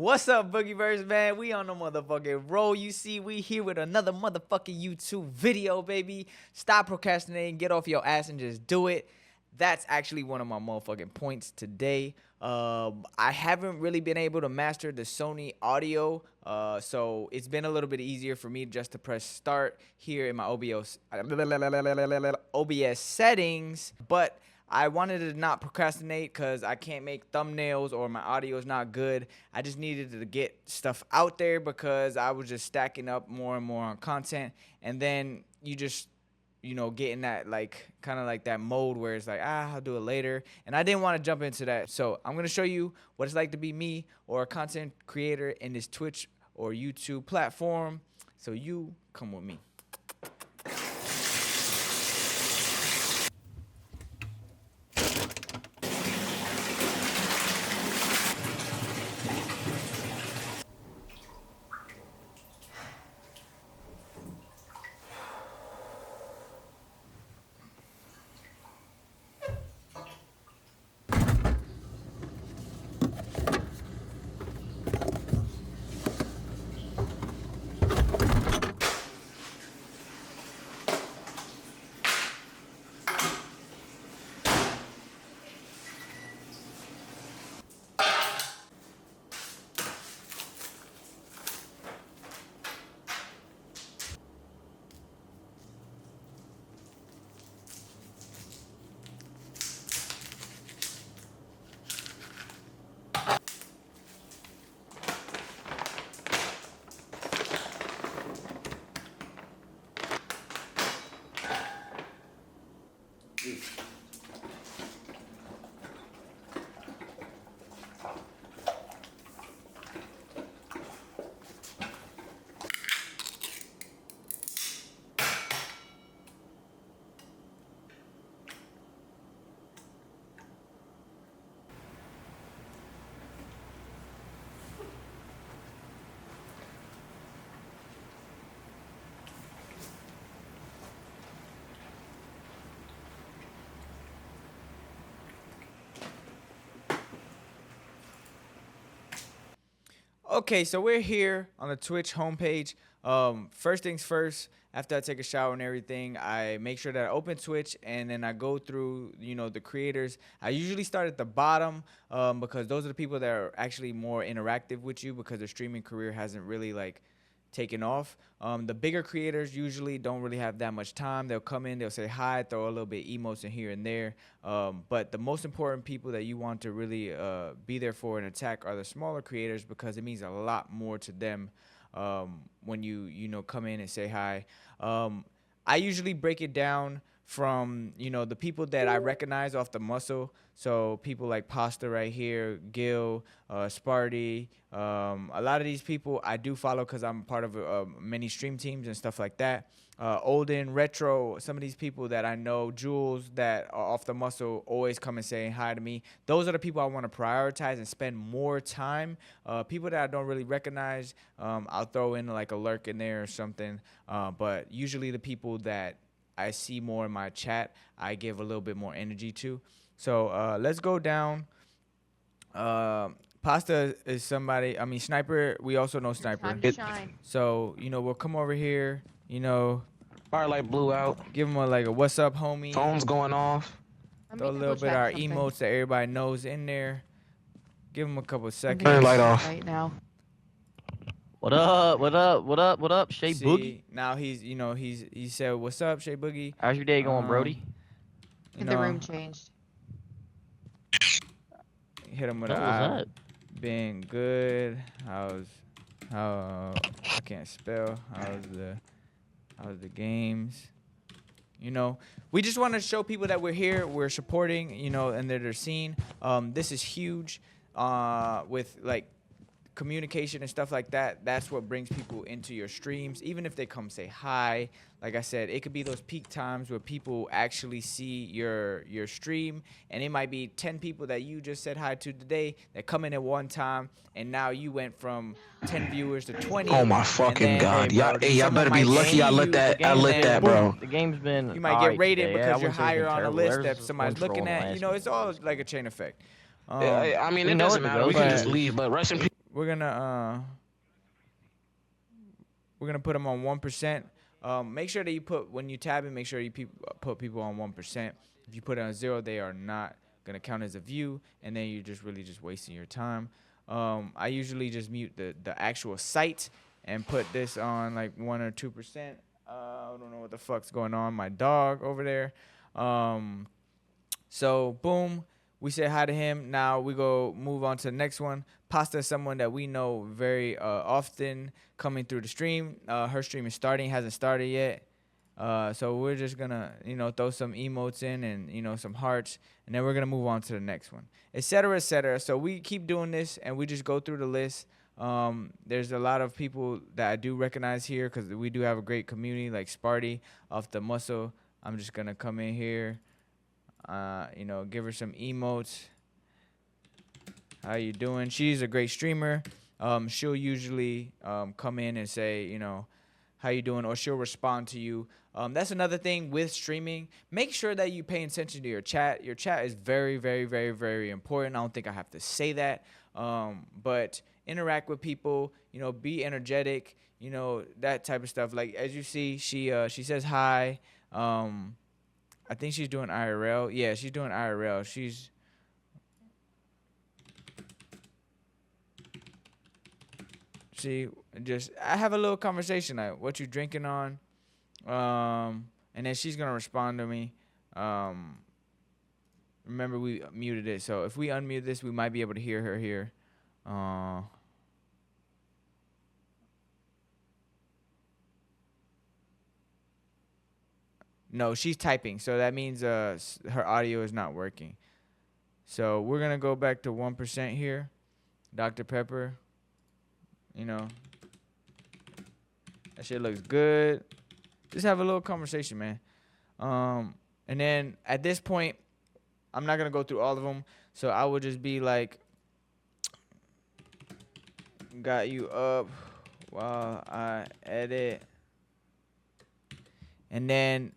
What's up, Boogieverse, man? We on the motherfucking roll. You see, we here with another motherfucking YouTube video, baby. Stop procrastinating, get off your ass and just do it. That's actually one of my motherfucking points today. I haven't really been able to master the Sony audio, so it's been a little bit easier for me just to press start here in my OBS settings, but I wanted to not procrastinate because I can't make thumbnails or my audio is not good. I just needed to get stuff out there because I was just stacking up more and more on content. And then you just, get in that kind of like that mode where it's like, I'll do it later. And I didn't want to jump into that. So I'm going to show you what it's like to be me or a content creator in this Twitch or YouTube platform. So you come with me. Okay, so we're here on the Twitch homepage. First things first, after I take a shower and everything, I make sure that I open Twitch and then I go through, the creators. I usually start at the bottom because those are the people that are actually more interactive with you because their streaming career hasn't really taken off. The bigger creators usually don't really have that much time. They'll come in, they'll say hi, throw a little bit emotes in here and there. But the most important people that you want to really be there for and attack are the smaller creators because it means a lot more to them when you come in and say hi. I usually break it down from the people that I recognize off the muscle. So people like Pasta right here, Gil, Sparty, a lot of these people I do follow because I'm part of many stream teams and stuff like that. Olden, Retro, some of these people that I know, Jules, that are off the muscle, always come and say hi to me. Those are the people I want to prioritize and spend more time. People that I don't really recognize, I'll throw in like a lurk in there or something. But usually the people that I see more in my chat, I give a little bit more energy to. So let's go down. Pasta is somebody, Sniper, we also know Sniper. Time to shine. So, we'll come over here, Firelight blew out. give him a what's up, homie. Phone's going off. Throw a little bit of our emotes that everybody knows in there. Give him a couple seconds. Turn the light off. Right now. What up? What up? What up? What up? Shay Boogie. Now he said, what's up, Shay Boogie? How's your day going, Brody? You The know, room changed. hit him with What a was that? Been good. I can't spell. How's the games? We just want to show people that we're here, we're supporting, and that they're seen. This is huge with communication and stuff like that. That's what brings people into your streams. Even if they come say hi, like I said, it could be those peak times where people actually see your stream, and it might be 10 people that you just said hi to today that come in at one time, and now you went from 10 viewers to 20. Oh my fucking god! Y'all better be might lucky see I you. lit that. The I game's lit been- that, bro. The game's been. You might get alright rated today. I because you're wouldn't say it's higher been on the terrible. list There's that just somebody's one looking troll in the at. last It's all few like a chain effect. I mean, We it know doesn't it matter. though, We can but- just leave. But rest in peace. we're gonna put them on 1%. Make sure that you put, when you tab it, make sure you put people on 1%. If you put it on 0, they are not gonna count as a view, and then you're just really just wasting your time. I usually just mute the actual site and put this on like 1 or 2%. I don't know what the fuck's going on. My dog over there. So boom, we say hi to him. Now we go move on to the next one. Pasta is someone that we know very often coming through the stream. Her stream is starting, hasn't started yet. So we're just gonna, throw some emotes in and, some hearts, and then we're gonna move on to the next one, et cetera, et cetera. So we keep doing this, and we just go through the list. There's a lot of people that I do recognize here because we do have a great community, like Sparty off the muscle. I'm just gonna come in here, give her some emotes. How you doing? She's a great streamer. She'll usually come in and say, how you doing, or she'll respond to you. That's another thing with streaming. Make sure that you pay attention to your chat. Your chat is very, very, very, very important. I don't think I have to say that. But interact with people, be energetic, that type of stuff. Like, as you see, she says hi. I think she's doing IRL. Yeah, she's doing IRL. I have a little conversation like, what you drinking on? And then she's gonna respond to me. Remember, we muted it, so if we unmute this, we might be able to hear her here. No, she's typing, so that means her audio is not working. So we're gonna go back to 1% here. Dr. Pepper. That shit looks good. Just have a little conversation, man. And then at this point, I'm not gonna go through all of them, so I will just be like, got you up while I edit. And then,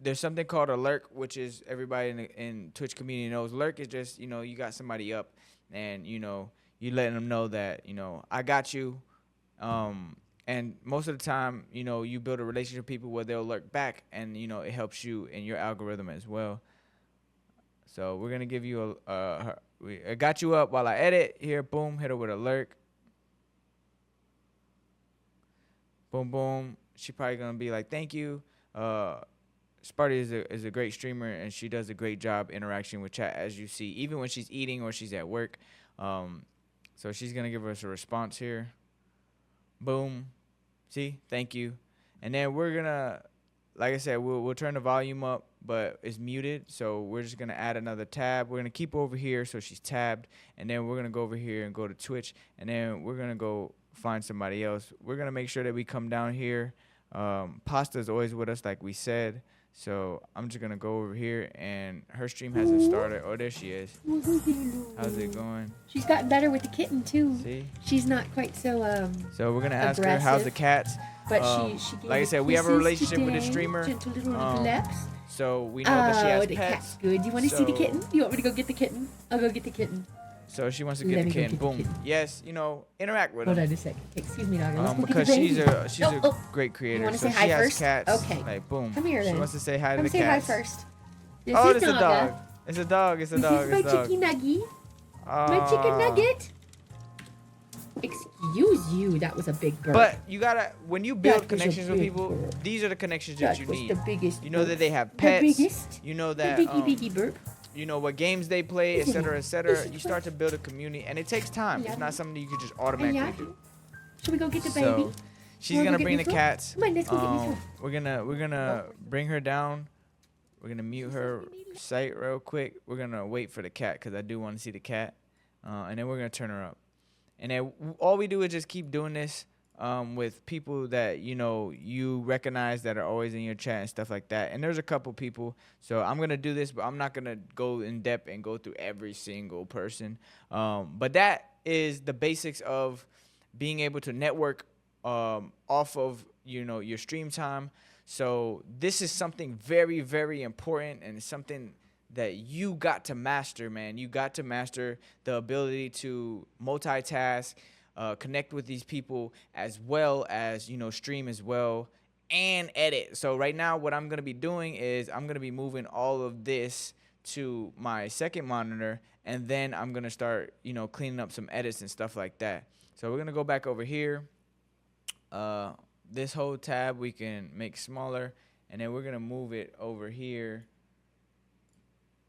there's something called a lurk, which is everybody in Twitch community knows. Lurk is just, you got somebody up, and you letting them know that I got you. And most of the time, you build a relationship with people where they'll lurk back, and it helps you in your algorithm as well. So we're gonna give you I got you up while I edit here. Boom, hit her with a lurk. Boom, boom. She probably gonna be like, thank you. Sparty is a great streamer, and she does a great job interacting with chat, as you see, even when she's eating or she's at work. So she's gonna give us a response here. Boom. See, thank you. And then we're gonna, like I said, we'll turn the volume up, but it's muted. So we're just gonna add another tab. We're gonna keep over here so she's tabbed, and then we're gonna go over here and go to Twitch, and then we're gonna go find somebody else. We're gonna make sure that we come down here. Pasta is always with us, like we said. So I'm just gonna go over here, and her stream hasn't started. Oh, there she is. How's it going? She's gotten better with the kitten too. See? She's not quite so So we're gonna ask her how's the cats. But she gave like I said, we have a relationship with the streamer. Gentle little lips. So we know that she has the pets. cat's good. Do you want to see the kitten? Do you want me to go get the kitten? I'll go get the kitten. So she wants to get the kitten. Boom. Yes, interact with her. Hold on a second. Excuse me, dog. Let's go because get the she's baby. a great creator. You want to so say hi she first? has cats. Okay. Like boom. Come here then. She wants to say hi to Come the say cats. hi first. This Oh, is it's a Naga. dog. It's a dog. It's a dog. This It's is a my dog. chicky nuggy. My chicken nugget. Excuse you. That was a big bird. But you gotta, when you build That was a connections with big people, bird. these are the connections That that you was need. the biggest. You know that they have The pets. biggest. You know The that biggie burp. you know what games they play, Isn't etc., it? etc. Isn't You it? start to build a community, and it takes time. Yeah. It's not something you could just Hey, automatically yeah. do. Should we go get the So baby? she's Wanna gonna go bring get the Mithra? cats. Come on, let's go get Mithra. We're gonna bring her down. We're gonna mute her site real quick. We're gonna wait for the cat because I do want to see the cat, and then we're gonna turn her up. And then all we do is just keep doing this with people that you recognize that are always in your chat and stuff like that. And there's a couple people, so I'm gonna do this, but I'm not gonna go in depth and go through every single person. But that is the basics of being able to network off of your stream time. So this is something very, very important, and it's something that you got to master, man. You got to master the ability to multitask, connect with these people, as well as, you know, stream as well and edit. So right now what I'm going to be doing is I'm going to be moving all of this to my second monitor, and then I'm going to start, you know, cleaning up some edits and stuff like that. So we're going to go back over here. This whole tab we can make smaller, and then we're going to move it over here.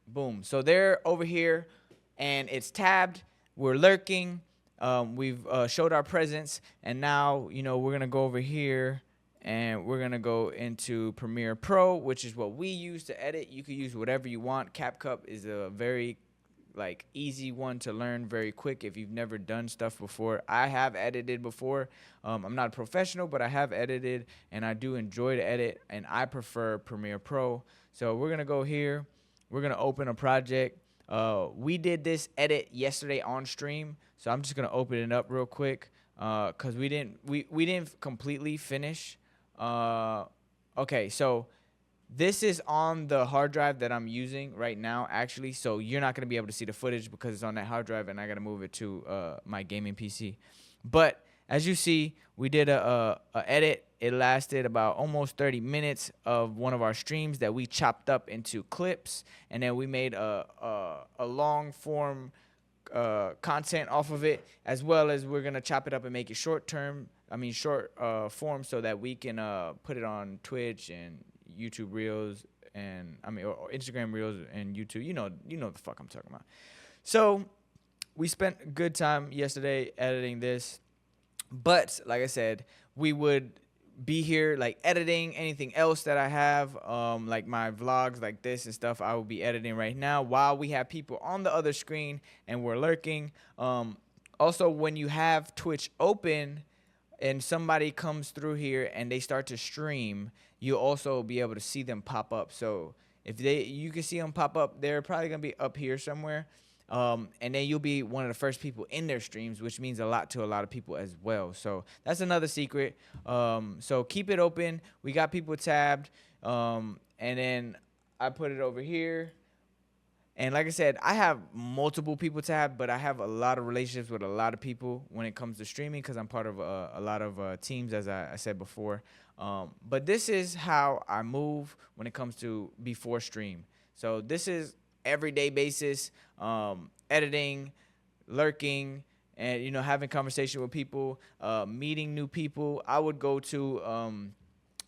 Boom. So they're over here and it's tabbed. We're lurking. We've showed our presence, and now, you know, we're going to go over here and we're going to go into Premiere Pro, which is what we use to edit. You can use whatever you want. CapCut is a very like easy one to learn very quick if you've never done stuff before. I have edited before. I'm not a professional, but I have edited and I do enjoy to edit, and I prefer Premiere Pro. So we're going to go here. We're going to open a project. We did this edit yesterday on stream, so I'm just going to open it up real quick because we didn't completely finish. Okay, so this is on the hard drive that I'm using right now, actually. So you're not going to be able to see the footage because it's on that hard drive, and I got to move it to my gaming PC. But as you see, we did a edit. It lasted about almost 30 minutes of one of our streams that we chopped up into clips, and then we made a long form content off of it, as well as we're gonna chop it up and make it short form, so that we can put it on Twitch and YouTube Reels, and or Instagram Reels and YouTube. You know the fuck I'm talking about. So we spent a good time yesterday editing this, but like I said, we would be here like editing anything else that I have, like my vlogs like this and stuff. I will be editing right now while we have people on the other screen and we're lurking. Also, when you have Twitch open and somebody comes through here and they start to stream, you'll also be able to see them pop up. So if you can see them pop up, they're probably gonna be up here somewhere. And then you'll be one of the first people in their streams, which means a lot to a lot of people as well. So that's another secret. So keep it open. We got people tabbed. And then I put it over here. And like I said, I have multiple people tabbed, but I have a lot of relationships with a lot of people when it comes to streaming because I'm part of a lot of teams, as I said before. But this is how I move when it comes to before stream. So this is everyday basis, editing, lurking, and, you know, having conversation with people, meeting new people. I would go to,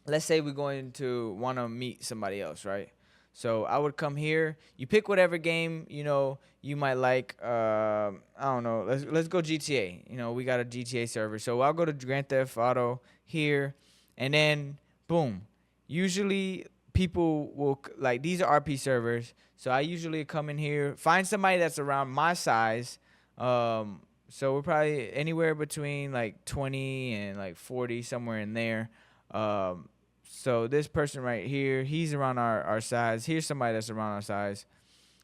let's say we're going to want to meet somebody else, right? So I would come here. You pick whatever game, you know, you might like. I don't know. Let's go GTA. You know, we got a GTA server. So I'll go to Grand Theft Auto here, and then boom. Usually people will, like, these are RP servers. So I usually come in here, find somebody that's around my size. So we're probably anywhere between like 20 and like 40, somewhere in there. So this person right here, he's around our size. Here's somebody that's around our size.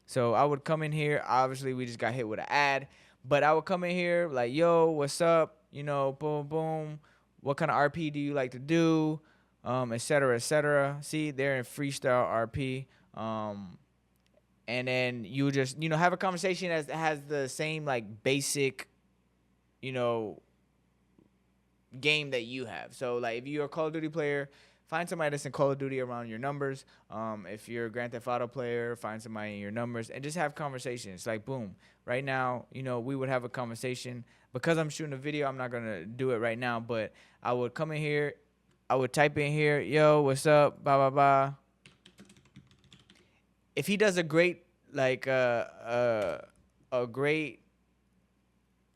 So I would come in here. Obviously, we just got hit with an ad. But I would come in here like, yo, what's up? You know, boom, boom. What kind of RP do you like to do? Et cetera, et cetera. See, they're in freestyle RP. And then you just, you know, have a conversation that has the same, like, basic, you know, game that you have. So, like, if you're a Call of Duty player, find somebody that's in Call of Duty around your numbers. If you're a Grand Theft Auto player, find somebody in your numbers and just have conversations. Like, boom. Right now, you know, we would have a conversation. Because I'm shooting a video, I'm not going to do it right now. But I would come in here. I would type in here, yo, what's up, blah, blah, blah. If he does a great, like, a great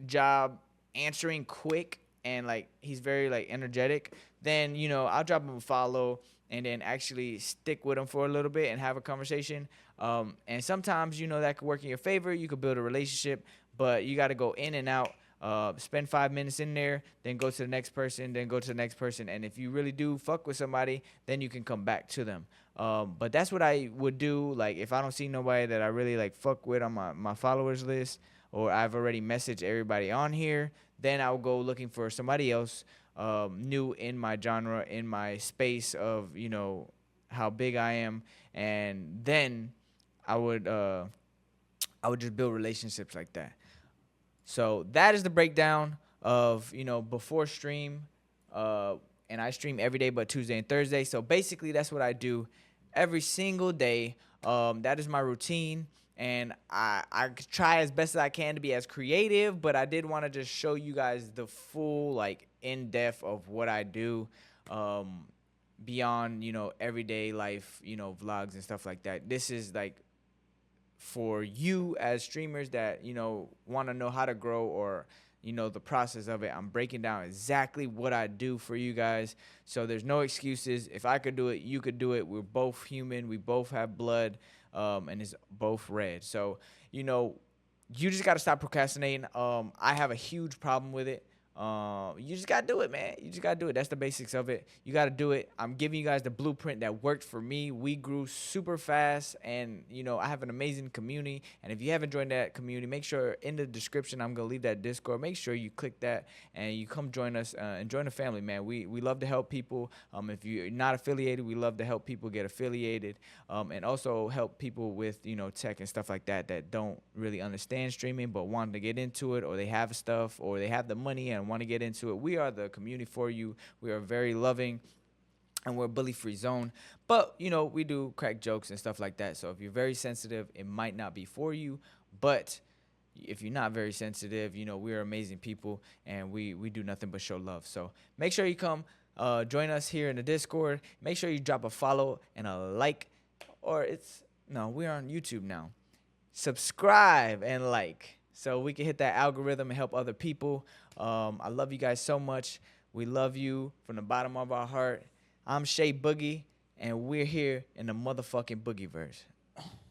job answering quick and, like, he's very, like, energetic, then, you know, I'll drop him a follow and then actually stick with him for a little bit and have a conversation. And sometimes, you know, that could work in your favor. You could build a relationship, but you got to go in and out. Spend 5 minutes in there, then go to the next person, then go to the next person. And if you really do fuck with somebody, then you can come back to them. But that's what I would do. Like, if I don't see nobody that I really, like, fuck with on my followers list, or I've already messaged everybody on here, then I'll go looking for somebody else new in my genre, in my space of, you know, how big I am. And then I would just build relationships like that. So that is the breakdown. of, before stream, and I stream every day but Tuesday and Thursday. So basically, that's what I do every single day. That is my routine, and I try as best as I can to be as creative, but I did want to just show you guys the full, like, in depth of what I do. Beyond, everyday life, vlogs and stuff like that. This is like for you as streamers that, want to know how to grow, or, the process of it. I'm breaking down exactly what I do for you guys. So there's no excuses. If I could do it, you could do it. We're both human. We both have blood, and it's both red. So, you just got to stop procrastinating. I have a huge problem with it. You just gotta do it, man. You just gotta do it. That's the basics of it. You gotta do it. I'm giving you guys the blueprint that worked for me. We grew super fast, and I have an amazing community. And if you haven't joined that community, make sure in the description I'm gonna leave that Discord. Make sure you click that and you come join us and join the family, man. We love to help people. If you're not affiliated, we love to help people get affiliated, and also help people with tech and stuff like that don't really understand streaming but want to get into it, or they have stuff, or they have the money and want to get into it. We are the community for you. We are very loving, and we're a bully-free zone. But, we do crack jokes and stuff like that. So if you're very sensitive, it might not be for you. But if you're not very sensitive, we're amazing people, and we do nothing but show love. So make sure you come join us here in the Discord. Make sure you drop a follow and a like, or we're on YouTube now. Subscribe and like, so we can hit that algorithm and help other people. I love you guys so much. We love you from the bottom of our heart. I'm Shay Boogie, and we're here in the motherfucking Boogieverse.